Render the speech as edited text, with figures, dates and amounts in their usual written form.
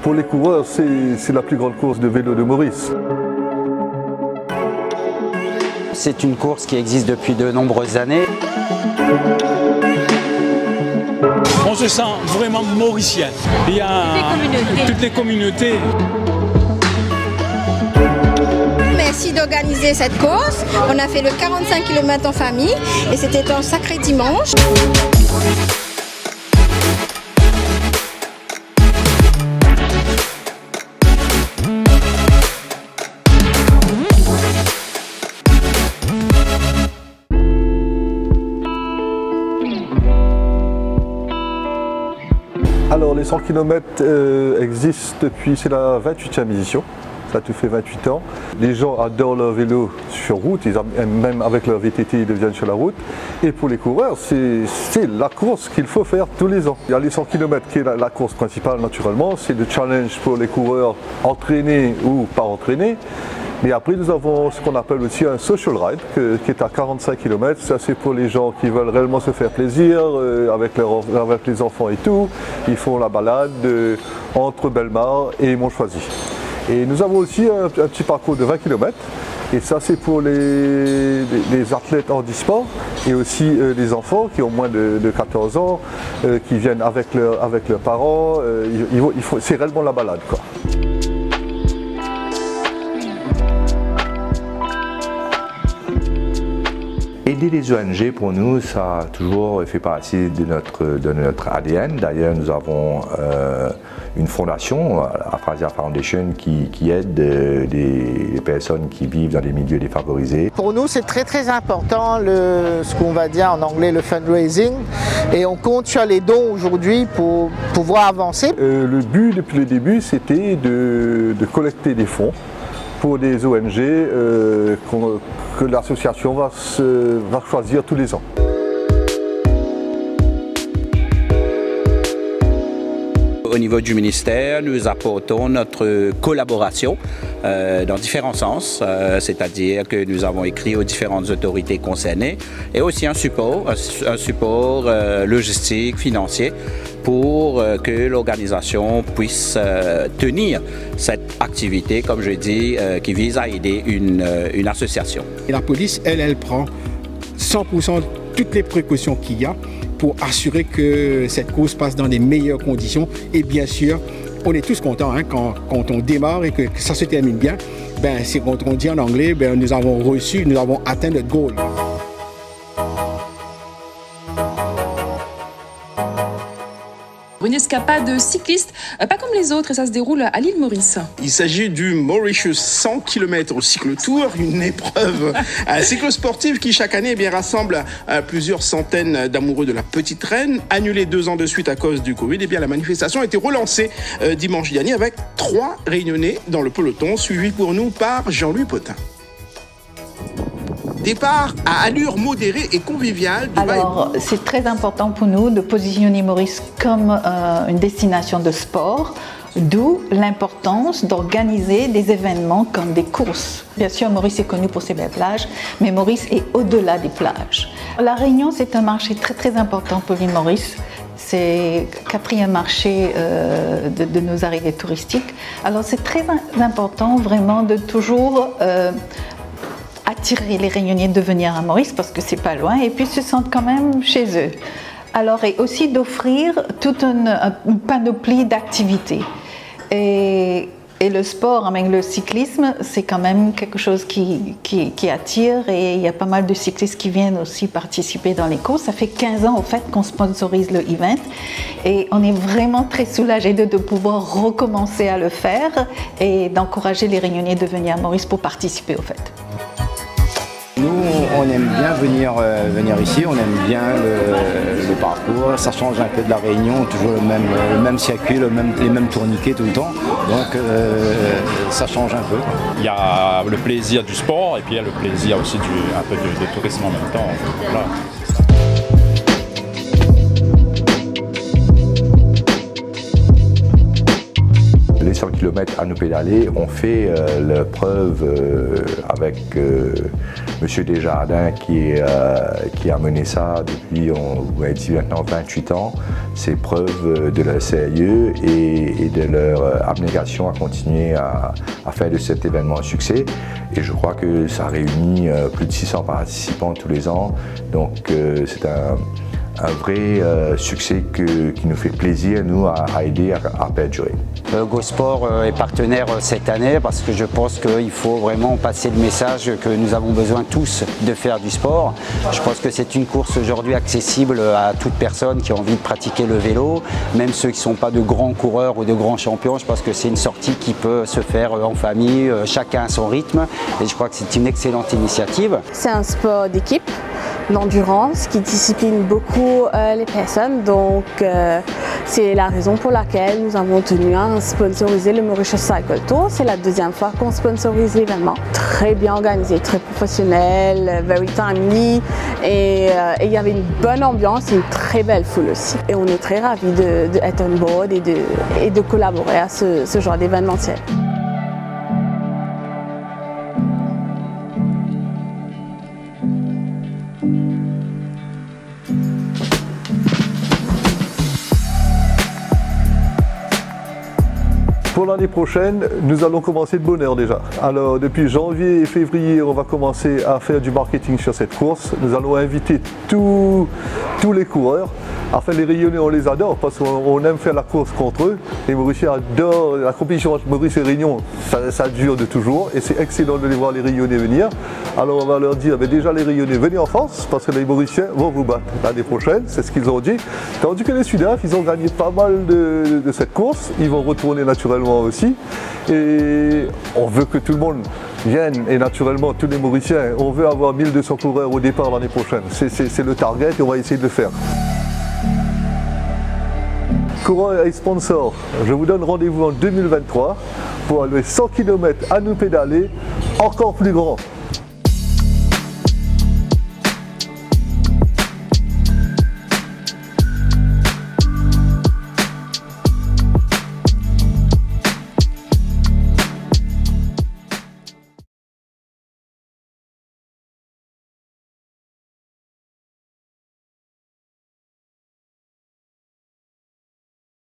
Pour les coureurs, c'est la plus grande course de vélo de Maurice. C'est une course qui existe depuis de nombreuses années. On se sent vraiment mauricien. Il y a toutes les communautés. Merci d'organiser cette course. On a fait le 45 km en famille et c'était un sacré dimanche. Alors les 100 km existent depuis, c'est la 28e édition, ça te fait 28 ans. Les gens adorent leur vélo sur route, même avec leur VTT ils deviennent sur la route. Et pour les coureurs, c'est la course qu'il faut faire tous les ans. Il y a les 100 km qui est la course principale naturellement, c'est le challenge pour les coureurs entraînés ou pas entraînés. Mais après, nous avons ce qu'on appelle aussi un social ride, qui est à 45 km. Ça, c'est pour les gens qui veulent réellement se faire plaisir, avec les enfants et tout. Ils font la balade entre Bellemare et Montchoisy. Et nous avons aussi un petit parcours de 20 km. Et ça, c'est pour les athlètes handisport et aussi les enfants qui ont moins de 14 ans, qui viennent avec leurs parents. C'est réellement la balade, quoi. Aider les ONG, pour nous, ça a toujours fait partie de notre ADN. D'ailleurs, nous avons une fondation, la Fraser Foundation, qui aide les personnes qui vivent dans des milieux défavorisés. Pour nous, c'est très important ce qu'on va dire en anglais le fundraising. Et on compte sur les dons aujourd'hui pour pouvoir avancer. Le but depuis le début, c'était de collecter des fonds pour des ONG que l'association va choisir tous les ans. Au niveau du ministère, nous apportons notre collaboration dans différents sens, c'est-à-dire que nous avons écrit aux différentes autorités concernées et aussi un support logistique, financier, pour que l'organisation puisse tenir cette activité, comme je dis, qui vise à aider une association. Et la police, elle prend 100% toutes les précautions qu'il y a pour assurer que cette course passe dans les meilleures conditions. Et bien sûr, on est tous contents quand on démarre et que ça se termine bien. C'est quand on dit en anglais, nous avons atteint notre goal. Une escapade cycliste, pas comme les autres, et ça se déroule à l'île Maurice. Il s'agit du Mauritius 100 km au cyclo-tour, une épreuve cyclosportive qui chaque année rassemble plusieurs centaines d'amoureux de la petite reine. Annulée 2 ans de suite à cause du Covid, la manifestation a été relancée dimanche dernier avec 3 réunionnais dans le peloton, suivi pour nous par Jean-Louis Potin. Départ à allure modérée et conviviale. Alors, c'est très important pour nous de positionner Maurice comme une destination de sport, d'où l'importance d'organiser des événements comme des courses. Bien sûr, Maurice est connu pour ses belles plages, mais Maurice est au-delà des plages. La Réunion, c'est un marché très important pour l'île Maurice. C'est le 4e marché de nos arrivées touristiques. Alors, c'est très important vraiment de toujours attirer les Réunionnais de venir à Maurice parce que c'est pas loin et puis se sentent quand même chez eux. Alors et aussi d'offrir toute une panoplie d'activités. Et le sport, avec le cyclisme, c'est quand même quelque chose qui attire et il y a pas mal de cyclistes qui viennent aussi participer dans les courses. Ça fait 15 ans au fait qu'on sponsorise le event et on est vraiment très soulagés de pouvoir recommencer à le faire et d'encourager les Réunionnais de venir à Maurice pour participer au fait. Nous, on aime bien venir ici, on aime bien le parcours, ça change un peu de la Réunion, toujours le même circuit, les mêmes tourniquets tout le temps, donc ça change un peu. Il y a le plaisir du sport et puis il y a le plaisir aussi un peu de tourisme en même temps. Voilà. Les 100 km à nous pédaler, on fait l'épreuve avec M. Desjardins qui a mené ça depuis, on va dire maintenant 28 ans. C'est preuve de leur sérieux et de leur abnégation à continuer à faire de cet événement un succès. Et je crois que ça réunit plus de 600 participants tous les ans. Donc c'est un vrai succès qui nous fait plaisir, nous, à aider à perdurer. GoSport est partenaire cette année parce que je pense qu'il faut vraiment passer le message que nous avons besoin tous de faire du sport. Je pense que c'est une course aujourd'hui accessible à toute personne qui a envie de pratiquer le vélo, même ceux qui ne sont pas de grands coureurs ou de grands champions. Je pense que c'est une sortie qui peut se faire en famille, chacun à son rythme, et je crois que c'est une excellente initiative. C'est un sport d'équipe, l'endurance qui discipline beaucoup les personnes, donc c'est la raison pour laquelle nous avons tenu à sponsoriser le Mauritius Cycle Tour. C'est la deuxième fois qu'on sponsorise l'événement. Très bien organisé, très professionnel, very timely, et il y avait une bonne ambiance et une très belle foule aussi. Et on est très ravis d'être on board et de collaborer à ce genre d'événementiel. Pour l'année prochaine, nous allons commencer de bonne heure déjà. Alors depuis janvier et février, on va commencer à faire du marketing sur cette course. Nous allons inviter tous les coureurs. Enfin, les Réunionnais, on les adore parce qu'on aime faire la course contre eux. Les Mauriciens adorent la compétition entre Maurice et Réunion. Ça dure de toujours et c'est excellent de les voir les Réunionnais venir. Alors on va leur dire, mais déjà les Réunionnais, venez en France parce que les Mauriciens vont vous battre l'année prochaine, c'est ce qu'ils ont dit. Tandis que les Sudaf, ils ont gagné pas mal de cette course. Ils vont retourner naturellement aussi. Et on veut que tout le monde vienne, et naturellement tous les Mauriciens, on veut avoir 1200 coureurs au départ l'année prochaine. C'est le target et on va essayer de le faire. Coureurs et sponsors, je vous donne rendez-vous en 2023 pour aller 100 km à nous pédaler, encore plus grand.